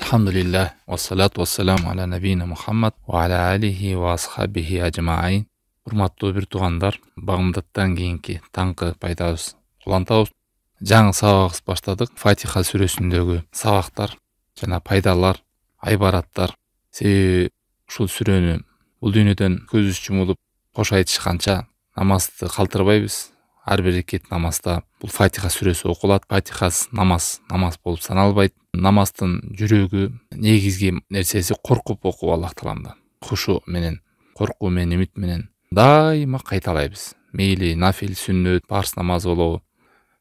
Elhamdülillah ve salatu ve selamu ala nebiyina Muhammed ve ala alihi ve ashabihi ajma'in. Urmattуу bir tugandar, bagымдаттан кийинки таңкы пайдабыз улантабыз. Жаңы сабагыбыз баштадык. Фатиха сүрөсүндөгү сабактар жана пайдалар, айбараттар. Себеби ушул сүрөнү бул дүйнөдөн көзүбүз жумулуп кош айтышканча намазды калтырбайбыз. Ар бир рекет намазда бул Фатиха сүрөсү окулат. Фатихасыз намаз болуп саналбайт. Намаздын жүрөгү, негизги нерсеси коркуп окуу Аллах Тааламдан. Хушу менен, коркуу менен, үмүт менен дайыма кайталайбыз. Мейли нафил, сүннөт, парс намаз болобу,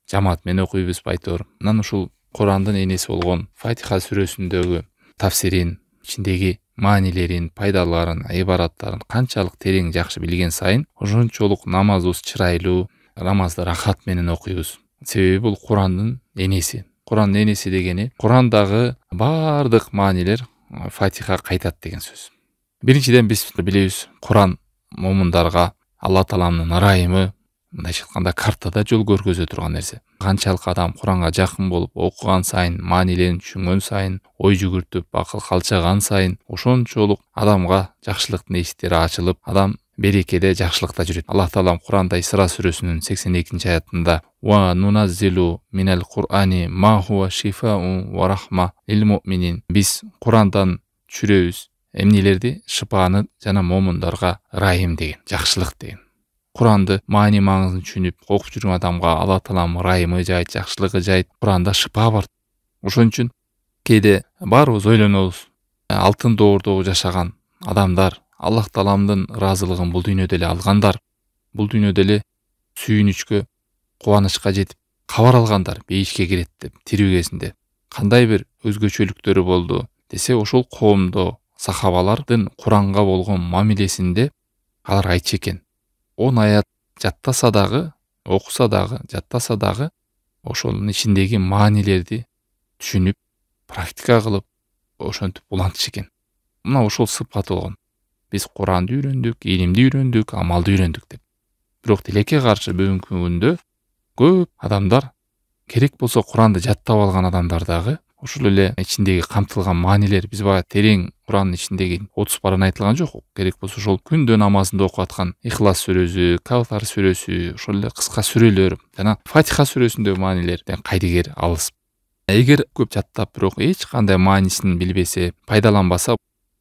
жамаат менен окуйбуз байтор. Анан ушул Курандын энеси болгон Фатиха сүрөсүндөгү тафсирин, ичиндеги маанилерин, пайдаларын, айбараттарын канчалык терең жакшы билген сайын, ошончолук намазыбыз чырайлуу, намазды рахат менен окуйбуз. Себеби бул Курандын энеси. Курандын энеси дегени Курандагы бардык маанилер Фатиха кайтат деген сөз. Биринчиден биз билебиз, Куран момундарга Алла Тааламдын ырайымы, мындайча айтканда картада жол көргөзө турган нерсе. Канчалык адам Куранга жакын болуп окуган сайын, маанилерин түшүнгөн сайын, ой жүгүртүп, акыл калчаган сайын, ошончолук адамга жакшылыктын эшиктери ачылып, адам берекеде, жакшылыкта жүрөт. Аллах Таалам Куранда Исра сүрөсүнүн 82-аятында «Ва нуназзилу минал Кур'ани ма хуа шифаун ва рахма лил муъминин». Биз Курандан түшүрөбүз эмнелерди? Шыпааны жана момундарга ырайым деген, жакшылык деген. Куранды маани маңызын түшүнүп окуп жүргөн адамга Аллах Таалам ырайымы жайт, жакшылыгы жайт. Куранда шыпа бар. Ошон үчүн кээде баарыбыз ойлонобуз. Алтын доордогу жашаган адамдар, Аллах Тааламдын ыраазылыгын бул дүйнөдө эле алгандар, бул дүйнөдө эле сүйүнүчкө, кубанычка жетип кабар алгандар, бейишке кирет деп тирүү кезинде кандай бир өзгөчөлүктөрү болду десе, ошол коомдо сахабалардын Куранга болгон мамилесинде алар айтчу экен. 10 аят жаттаса дагы, окуса дагы, жаттаса дагы, ошонун ичиндеги маанилерди түшүнүп, практика кылып, ошентип улантчу экен. Мына ошол сыпаты болгон. Биз Куранды үйрөндүк, илимди үйрөндүк, амалды үйрөндүк деп. Бирок тилекке каршы бүгүнкү күндө көп адамдар керек болсо Куранды жаттап алган адамдар дагы ушул эле ичиндеги камтылган маанилер, биз бая терең Курандын ичиндеги 30 параны айтылган жок. Керек болсо ошол күндө намазында окуп аткан Ихлас сүрөсү, Кавсар сүрөсү, ошол эле кыска сүрөлөр жана Фатиха сүрөсүндөгү маанилерден кайдыгер алыс. Эгер көп жаттап, бирок эч кандай маанисин билбесе, пайдаланбаса,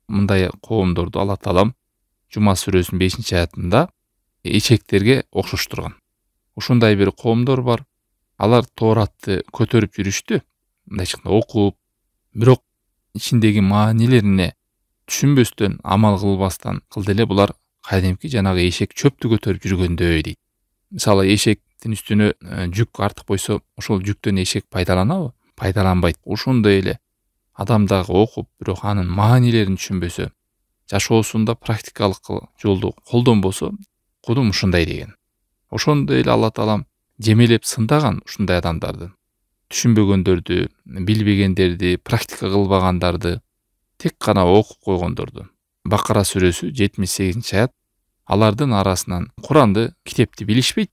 мындай коомдорду Алла Таалам Жума сүрөсүнүн 5-аятында эчектерге окшоштурган. Ушундай бир коомдор бар. Алар Тооратты көтөрүп жүрүштү, мындайча окуп, бирок ичиндеги маанилерине түшүнбөстөн, амал кылбастан кылды эле булар кадимки жанагы эшек чөптү көтөрүп жүргөндөй дейт. Мисалы, эшектин үстүнө жүк артып койсо, ошол жүктөн эшек пайдаланабы? Пайдаланбайт. Ошондой эле адам дагы окуп, бирок анын маанилерин түшүнбөсө, жашоосунда практикалык жолду колдонбосо, кудум ушундай деген. Ошондой эле Алла Таалам жемелеп сындаган ушундай адамдарды, түшүнбөгөндөрдү, билбегендерди, практика кылбагандарды, тек гана окуп койгондорду. Бакара сүрөсү 78-аят. Алардын арасынан Куранды, китепти билишпейт,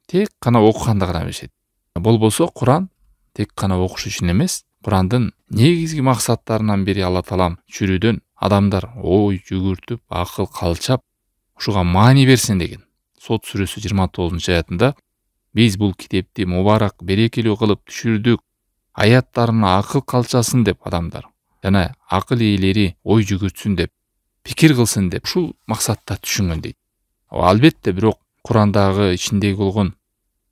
тек гана окуганды гана билишет. Болбосо Куран тек гана окуш үчүн эмес, Курандын негизги максаттарынан бири Алла Таалам чүрүүдөн адамдар ой жүгүртүп, акыл калчап, ушуга маани берсин деген. Сот сүрөсү 29-аятында биз бул китепти мубарак, берекелүү кылып түшүрдүк, аяттарына акыл калчасын деп адамдар, жана акыл ээлери ой жүгүртсүн деп, пикир кылсын деп, ушул максатта түшүнгөн дейт. Албетте, бирок Курандагы ичиндеги болгон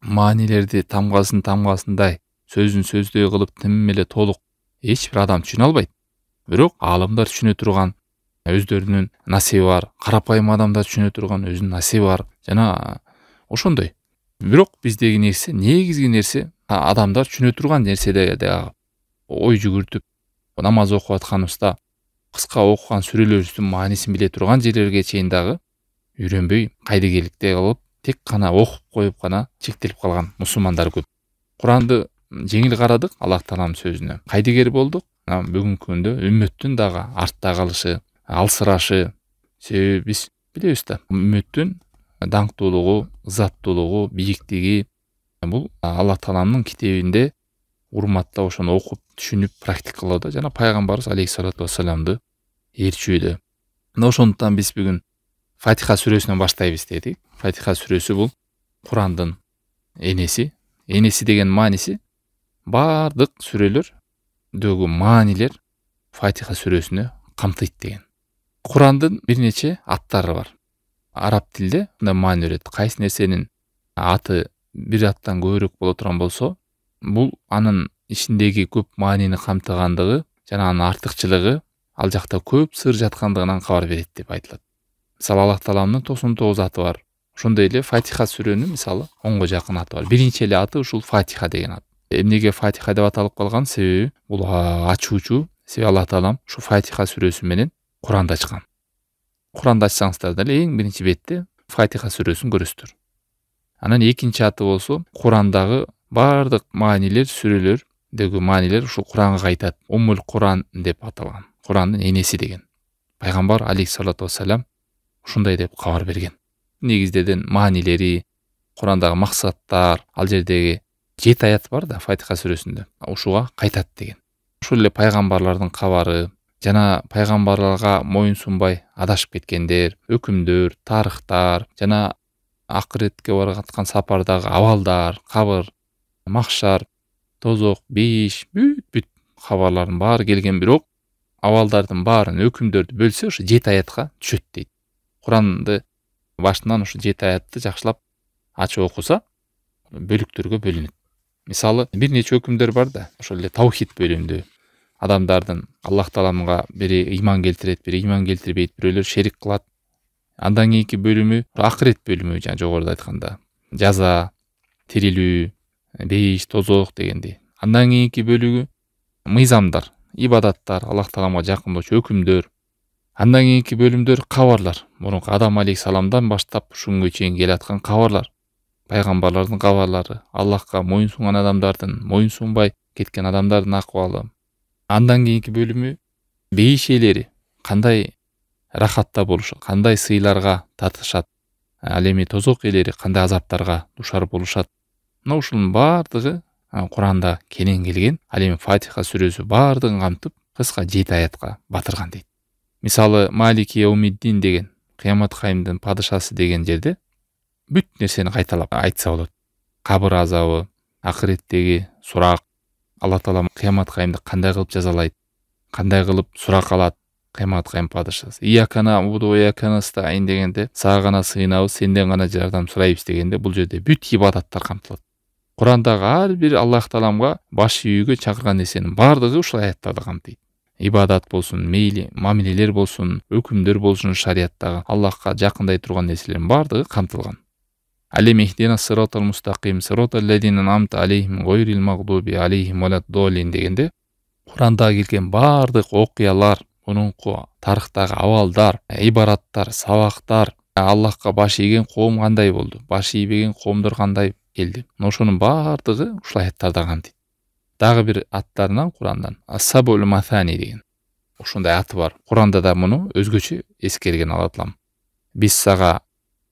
маанилерди тамгасындай, сөзүн сөздөй кылып тим эле толук эч бир адам түшүнө албайт. Бирок аалымдар түшүнө турган өздөрүнүн насиби бар, карапайым адамдар түшүнө турган өзүнүн насиби бар, жана ошондой. Бирок биздеги нерсе, негизги нерсе, адамдар түшүнө турган нерседе ой жүгүртүп, намаз окуп атканыбызда кыска окуган сүрөлөрүбүздүн маанисин биле турган жерлерге чейин дагы үйрөнбөй, кайдыгерликте кылып, тек гана окуп коюп гана чектелип калган мусулмандар көп. Куранды жеңил карадык, Аллах Таалам сөзүнө кайдыгер болдук. Бүгүнкү күндө үммөттүн дагы артта калышы, алсырашы. Себеби биз билебиз да, үммөттүн даңктуулугу, ызаттуулугу, бийиктиги бул Аллах Тааламдын китебинде урматтап, ошону окуп, түшүнүп, практикалоодо жана пайгамбарыбыз алейхиссалату вассаламды ээрчүүдө. Мына ошондуктан биз бүгүн Фатиха сүрөсүнөн баштайбыз дедик. Фатиха сүрөсү бул Курандын энеси. Энеси деген мааниси бардык сүрөлөрдөгү маанилер Фатиха сүрөсүнө камтыйт деген. Курандын бир нече аттары бар. Араб тилде мындай маани берет. Кайсы нерсенин аты бир аттан көбүрөөк боло турган болсо, бул анын ичиндеги көп маанини камтыгандыгы жана анын артыкчылыгы ал жакта көп сыр жаткандыгынан кабар берет деп айтылат. Мисалы Аллах Тааланын 99 аты бар. Ошондой эле Фатиха сүрөнүн мисалы 10го жакын аты бар. Биринчи эле аты ушул Фатиха деген ат. Эмнеге Фатиха деп аталып калган? Себеби бул ачуучу. Себеби Аллах Таалам ушу Фатиха сүрөсү менен Куранды ачкан. Куранды ачсаңыздар деле эң биринчи бетте Фатиха сүрөсүн көрөсүздөр. Анан экинчи аты болсо Курандагы бардык маанилер, сүрөлөрдөгү маанилер ушул Куранга кайтат. Уммул Куран деп аталган. Курандын энеси деген. Пайгамбар алейхиссалату вассалам ушундай деп кабар берген. Негиздеден маанилери, Курандагы максаттар, ал жердеги 7 аят бар да Фатиха сүрөсүндө. Ушуга кайтат деген. Ушул эле пайгамбарлардын кабары жана пайгамбарларга моюн сунбай адашып кеткендер, өкүмдөр, тарыхтар жана акыретке бараткан сапардагы абалдар, кабыр, махшар, тозок, бейиш, бүт кабарлардын баары келген, бирок абалдардын баарын, өкүмдөрдү бөлсө ушу 7 аятка түшөт дейт. Куранды башынан ушу 7 аятты жакшылап ачып окуса, бөлүктөргө бөлүнөт. Мисалы, бир нече өкүмдөр бар да, ошол эле таухид бөлүмдүү. Адамдардын Аллах Тааламга бири ыйман келтирет, бири ыйман келтирбейт, бирөөлөр шерик кылат. Андан кийинки бөлүмү акырет бөлүмү, жана жогоруда айтканда, жаза, тирилүү, бейиш, тозок дегендей. Андан кийинки бөлүгү мыйзамдар, ибадаттар, Аллах Тааламга жакындоочу өкүмдөр. Андан кийинки бөлүмдөр кабарлар. Мурунку Адам алейхисаламдан баштап ушунгө чейин келаткан кабарлар. Пайгамбарлардын кабарлары, Аллахка моюн сунган адамдардын, моюн сунбай кеткен адамдардын акыбалы. Андан кийинки бөлүмү бейиш ээлери, кандай рахатта болушат, кандай сыйларга татышат. Ал эми тозок ээлери кандай азаптарга душар болушат. Мына ушунун бардыгы Куранда кенен келген. Ал эми Фатиха сүрөсү бардыгын камтып, кыска 7 аятка батырган дейт. Мисалы, Малики Яумиддин деген, Кыямат кайымдын падышасы деген жерде бүт нерсени кайталап айтса болот. Кабыр азабы, акыреттеги сурак, Алла Таала Кыямат кайымды кандай кылып жазалайт, кандай кылып сурак алат Кыямат кайым падышасы. Иякана убуду иякана стаин дегенде, сага гана сыйынабыз, сенден гана жардам сурайбыз дегенде, бул жерде бүт ибадаттар камтылат. Курандагы ар бир Аллах Тааламга баш ийүүгө чакырган нерсенин бардыгы ушул аяттарда камтыйт. Ибадат болсун, мейли, мамилелер болсун, өкүмдөр болсун, шариаттагы Аллахка жакындай турган нерселердин бардыгы камтылган. Алим ихдина сиротал мустаким, сиротал лазина ан'амта алейхим, гойрил магдуби алейхим валад-доллин дегенде, Куранда келген бардык окуялар, мурунку тарыхтагы абалдар, ибараттар, сабактар, Аллахка баш ийген коом кандай болду, баш ийбеген коомдор кандай келди. Ошонун бардыгы ушул аяттарда камтыйт. Дагы бир аттарынан Курандан Ас-Сабул Масани деген ошондой аты бар. Куранда да муну өзгөчө эскерген Алла Таалам. Биз сага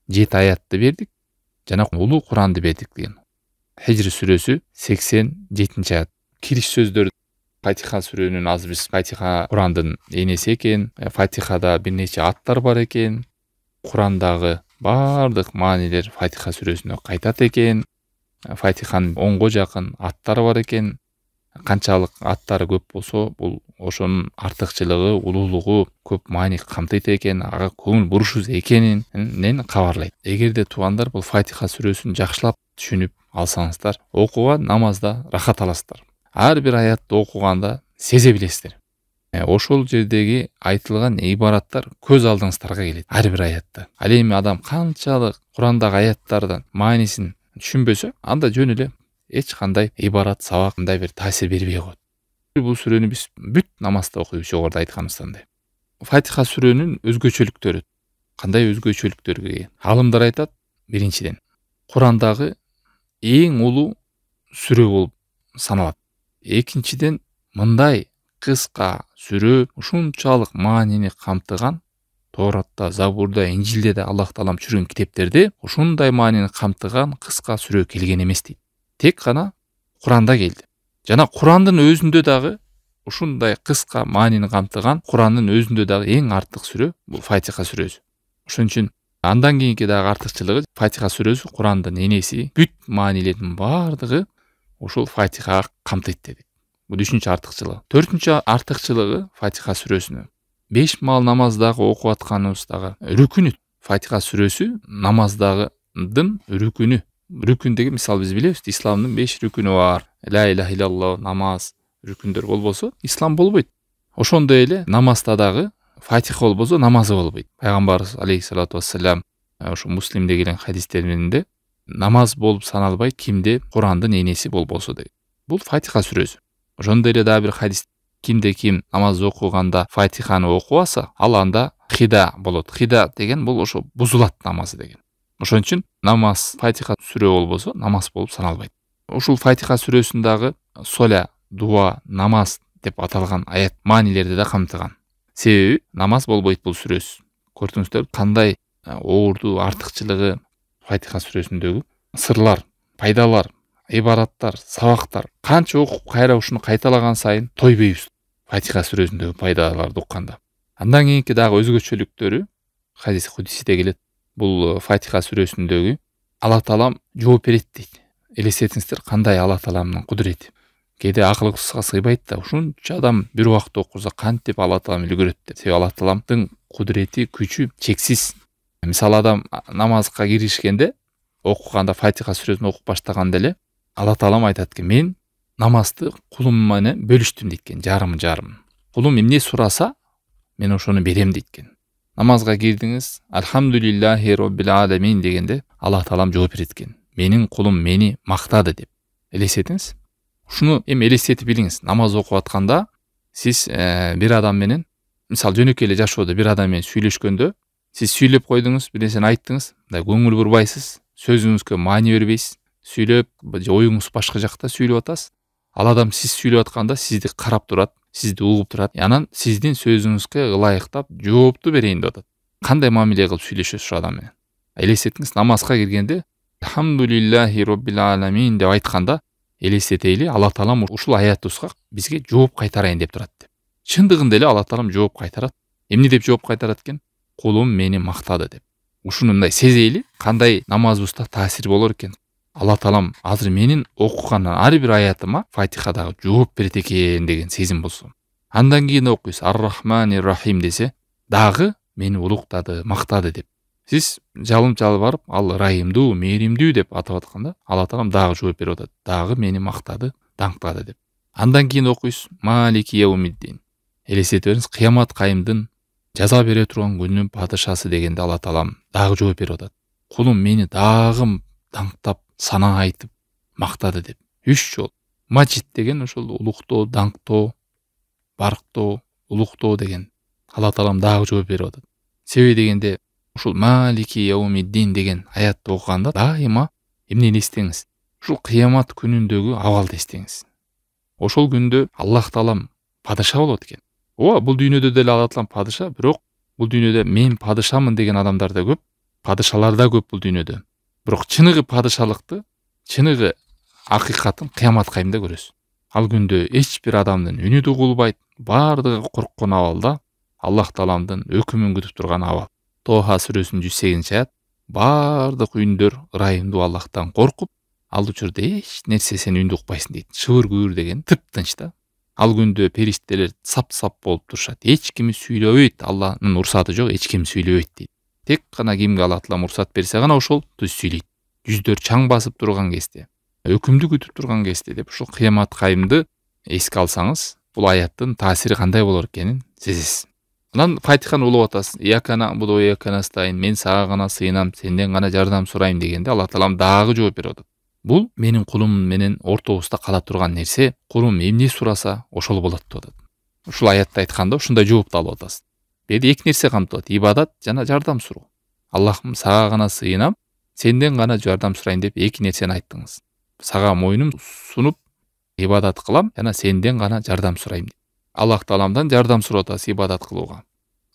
7 аятты бердик жана улуу Куранды бердик деген. Хижр сүрөсү 87 аят. Кириш сөздөр Фатиха сүрөнүн азыр биз Фатиха Курандын энеси экен, Фатихада бир нече аттар бар экен. Курандагы бардык маанилер Фатиха сүрөсүнө кайтат экен. Фатиханын 10го жакын аттары бар экен. Канчалык аттары көп болсо, бул ошонун артыкчылыгы, улуулугу көп маани камтыйт экен, ага көңүл бурушубуз экенин кабарлайт. Эгерде туугандар бул Фатиха сүрөсүн жакшылап түшүнүп алсаңыздар, окууга намазда рахат аласыздар. Ар бир аятты окуганда сезе билесиздер. Ошол жердеги айтылган ибараттар көз алдыңыздарга келет. Ар бир аятта. Ал эми адам канчалык Курандагы аяттардын маанисин түшүнбөсө, анда жөн эле эч кандай ибарат, сабак мындай бир таасир бербей коет. Бул сүрөнү биз бүт намазда окуйбуз, жогоруда айтканыбыздай. Фатиха сүрөнүн өзгөчөлүктөрү. Кандай өзгөчөлүктөргө ээ? Алымдар айтат, биринчиден, Курандагы эң улуу сүрө болуп саналат. Экинчиден, мындай кыска сүрө ушунчалык маанини камтыган Торатта, Забурда, Инжилде да Аллах Таалам түшүргөн китептерде ушундай маанини камтыган кыска сүрө келген эмес дейт. Тек гана Куранда келди. Жана Курандын өзүндө дагы ушундай кыска маанини камтыган Курандын өзүндө дагы эң артык сүрө бул Фатиха сүрөсү. Ошон үчүн андан кийинки дагы артыкчылыгы Фатиха сүрөсү Курандын энеси, бүт маанилердин баардыгы ушул Фатихага камтыйт дедик. Бул 3-чү артыкчылыгы. 4-чү артыкчылыгы Фатиха сүрөсүнүн 5 маал намаздагы окуп атканыбыздагы рүкүнү. Фатиха сүрөсү намаздагыдын рүкүнү. Рүкүн деген мисалы биз билебиз, исламдын 5 рүкүнү бар. Ла иляха иллаллах, намаз, рүкүндөр болбосо ислам болбойт. Ошондой эле намазда дагы Фатиха болбосо намазы болбойт. Пайгамбарыбыз алейхиссалату вассалам ушу Муслимде келген хадистеринде намаз болуп саналбайт кимде Курандын энеси болбосо дейт. Бул Фатиха сүрөсү. Ошондой эле дагы бир хадис, кимде ким намаз окуганда Фатиханы окубаса, ал анда хида болот. Хида деген бул ошо бузулат намазы деген. Ошон үчүн намаз Фатиха сүрө болбосо намаз болуп саналбайт. Ушул Фатиха сүрөсүндагы соля, дуа, намаз деп аталган аят маанилерди да камтыган. Себеби намаз болбойт бул сүрөс. Көрдүңүздөр кандай оорду, артыкчылыгы Фатиха сүрөсүндөгү сырлар, пайдалар, ибараттар, сабактар. Канча окуп кайра ушуну кайталаган сайын тойбойбуз Фатиха сүрөсүндөгү пайдаларды укканда. Андан кийинки дагы өзгөчөлүктөрү хадис кудисиде келет. Бул Фатиха сүрөсүндөгү Алла Таалам жооп берет дейт. Элестетиңиздер кандай Алла Тааламдын кудурети. Кээде акылыбызга сыйбайт да, ушунча адам бир убакта окуса кантип Алла Таалам үлгүрөт деп. Себеби Алла Тааламдын кудурети, күчү чексиз. Мисалы адам намазга киришкенде окуганда Фатиха сүрөсүн окуп баштаганда эле Алла Таалам айтат экен: мен намазды кулум менен бөлүштүм дейт экен, жарым. Кулум эмне сураса, мен ошону берем дейт экен. Намазга кирдиңиз, Альхамдулиллахи роббил аламин дегенде Алла Таалам жооп берет экен: менин кулум мени мактады деп. Элестетиңиз. Ушуну эми элестетип билиңиз. Намаз окуп атканда сиз бир адам менен, мисалы жөнөкөй эле жашоодо бир адам менен сүйлөшкөндө, сиз сүйлөп койдуңуз, бир нерсени айттыңыз, мындай көңүл бурбайсыз, сөзүңүзгө маани бербейсиз, сүйлөп, оюңуз башка жакта сүйлөп атасыз. Ал адам сиз сүйлөп атканда сизди карап турат, сизди угуп турат. Анан сиздин сөзүңүзгө ылайыктап жоопту берейин деп атат. Кандай мамиле кылып сүйлөшөсүз ушул адам менен? Элестетиңиз, намазга киргенде Альхамдулиллахи роббил аламин деп айтканда, элестетейли, Алла Таалам ушул аятыбызга бизге жооп кайтарайын деп турат деп. Чындыгында эле Алла Таалам жооп кайтарат. Эмне деп жооп кайтарат экен? Кулум мени мактады деп. Ушуну мындай сезейли, кандай намазыбызда таасир болор экен. Алла Таалам азыр менин окуган ар бир аятыма Фатихадагы жооп берет экен деген сезим болсо. Андан кийин окуйсуз Ар-Рахманир Рахим десе, дагы мени улуктады, мактады деп. Сиз жалым-чалы барып, ал райымдуу, мээримдүү деп атап атканда, Алла Таалам дагы жооп берип атат. Дагы мени мактады, даңктады деп. Андан кийин окуйсуз Малики яумиддин. Элестете бериңиз, кыямат кайымдын жаза бере турган күнүнүн падышасы дегенде Алла Таалам дагы жооп берип атат. Кулум мени дагы даңктап, сана айтып, мактады деп. 3 жол. Маджид деген ошол улуктоо, даңктоо, барктоо, улуктоо деген. Алла Таалам дагы жооп берип атат. Себеби дегенде ушул Малики яумиддин деген аятты окуганда дайыма эмнени эстеңиз? Ушул кыямат күнүндөгү абалды эстеңиз. Ошол күндө Аллах Таалам падыша болот экен. Бул дүйнөдө деле Алла Таалам падыша, бирок бул дүйнөдө мен падышамын деген адамдар да көп, падышалар да көп бул дүйнөдө. Бирок чыныгы падышалыкты, чыныгы акыйкатын кыямат кайымда көрөсүз. Ал күндө эч бир адамдын үнү дугулбайт, баардыгы корккон абалда Аллах Тааламдын өкүмүн күтүп турган абал. Тоха сүрөсүнүн 108-чи аят. Баардык үндөр ырайымдуу Аллахтан коркуп, ал учурда эч нерсесин үндү укпайсың дейт. Шыбыр күбүр деген тыптынч да. Ал күндө периштелер сап-сап болуп турушат. Эч ким сүйлөбөйт, Алланын урсаты жок, эч ким сүйлөбөйт дейт. Тек гана кимге Алла Таалам урсат берсе гана ошол түз сүйлөйт. Жүздөр чаң басып турган кезде, өкүмдү күтүп турган кезде деп ушул кыямат кайымды эске алсаңыз, бул аяттын таасири кандай болор экенин сезесиз. Анан Фатиханы улуп атасыз. Иякана абуду ва иякана настаин, мен сага гана сыйынам, сенден гана жардам сурайм дегенде Алла Таалам дагы жооп берип атат. Бул менин кулум менен ортобузда кала турган нерсе, кулум эмне сураса, ошол болот деп атат. Ушул аятты айтканда ушундай жоопту алып атасыз. Беди эки нерсе камтылат: ибадат жана жардам суроо. Аллахым, сага гана сыйынам, сенден гана жардам сурайын деп эки нерсени айттыңыз. Сага мойнум сунуп ибадат кылам жана сенден гана жардам сурайм. Аллах Тааламдан жардам сурап атасыз ибадат кылууга.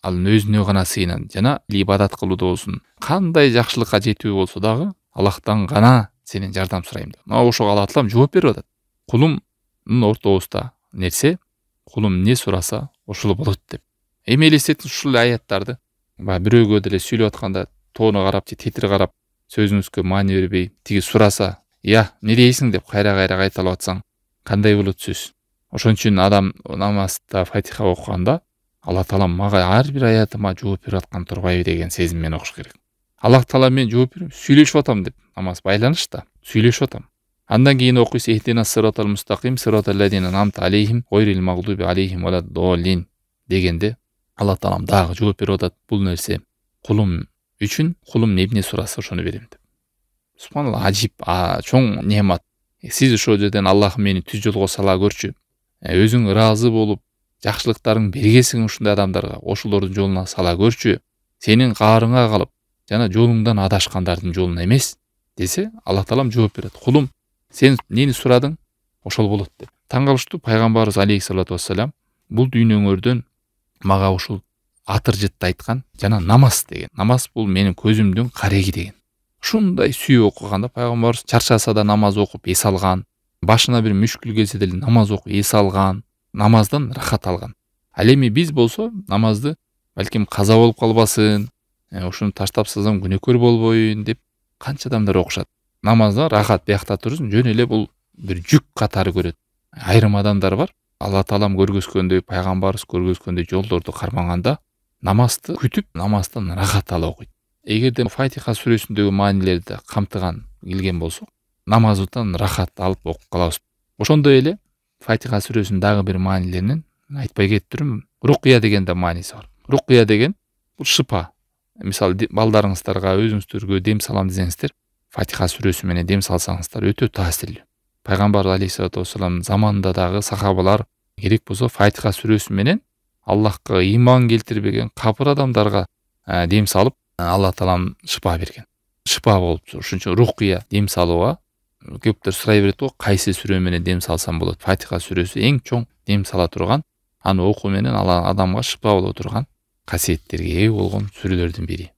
Ал өзүнө гана сыйынам жана ибадат кылууда болсун, кандай жакшылыкка жетүү болсо дагы Аллахтан гана сенен жардам сурайм деп. Ошого Алла Таалам жооп берип атат. Кулум ортобузда нерсе кулум эмне сураса ошол болот деп. Эми элестетиңиз ушул аяттарды баягы бирөөгө деле сүйлөп атканда тоону карап же тетири карап сөзүңүзгө маани бербей тиги сураса, эмне дейсиң деп кайра кайталап атсаң кандай болот сөз. Ошон үчүн адам намазда Фатиха окуганда Алла Таала мага ар бир аятыма жооп берип аткан турбайбы деген сезим менен окуш керек. Алла Таала мен жооп берем, сүйлөшүп атам деп. Намаз байланышта сүйлөшүп атам. Андан кийин окуйсуз ихтина сиротал мустаким сиротал лазина ан'амта алейхим гойрил магдуби алейхим валаддоллин дегенде Алла Таалам дагы жооп берип атат. Бул нерсе кулум үчүн, кулум эмне сураса ошону берем деп. Субханалла, ажип, чоң неамат. Сиз ошол жерден Аллахым мени түз жолго сала көрчү. Өзүң ыраазы болуп, жакшылыктарың бергесиң ушундай адамдарга, ошолордун жолуна сала көрчү. Сенин каарыңа калып, жана жолуңдан адашкандардын жолуна эмес десе, Алла Таалам жооп берет. Кулум, сен эмнени сурадың, ошол болот деп. Таң калыштуу пайгамбарыбыз алейхиссалату вассалам бул дүйнөңөрдөн мага ушул атыр жытты айткан жана намаз деген. Намаз бул менин көзүмдүн кареги деген. Ушундай сүйүп окуганда пайгамбарыбыз чарчаса да намаз окуп эс алган, башына бир мүшкүл келсе деле намаз окуп эс алган, намаздан рахат алган. Ал эми биз болсо намазды балким каза болуп калбасын, ушуну таштапсызам күнөөкөр болбойн деп канча адамдар окушат. Намазда рахат биякта турсун, жөн эле бул бир жүк катары көрөт. Айрым адамдар бар, Алла Таалам көргөзгөндөй, пайгамбарыбыз көргөзгөндөй жолдорду кармаганда намазды күтүп, намаздан рахат алып окуйт. Эгерде Фатиха сүрөсүндөгү маанилерди камтыган келген болсок, намаздан рахат алып окуп калабыз. Ошондой эле Фатиха сүрөсүнүн дагы бир маанилеринен айтпай кетиптирмин. Рукия деген да мааниси бар. Рукия деген бул шыпа. Мисалы балдарыңыздарга, өзүңүздөргө дем салам десеңиздер, Фатиха сүрөсү менен дем салсаңыздар өтө таасирлүү. Пайгамбар алейхиссалату вассалам заманында дагы сахабалар керек болсо Фатиха сүрөсү менен Аллахка ыйман келтирбеген капыр адамдарга дем салып, Алла Таалам шыпа берген. Шыпа болуп, ошон үчүн рукия дем салууга көптөр сурай берет го, кайсы сүрө менен дем салсам болот? Фатиха сүрөсү эң чоң дем сала турган, аны окуу менен адамга шыпа боло турган касиеттерге ээ болгон сүрөлөрдүн бири.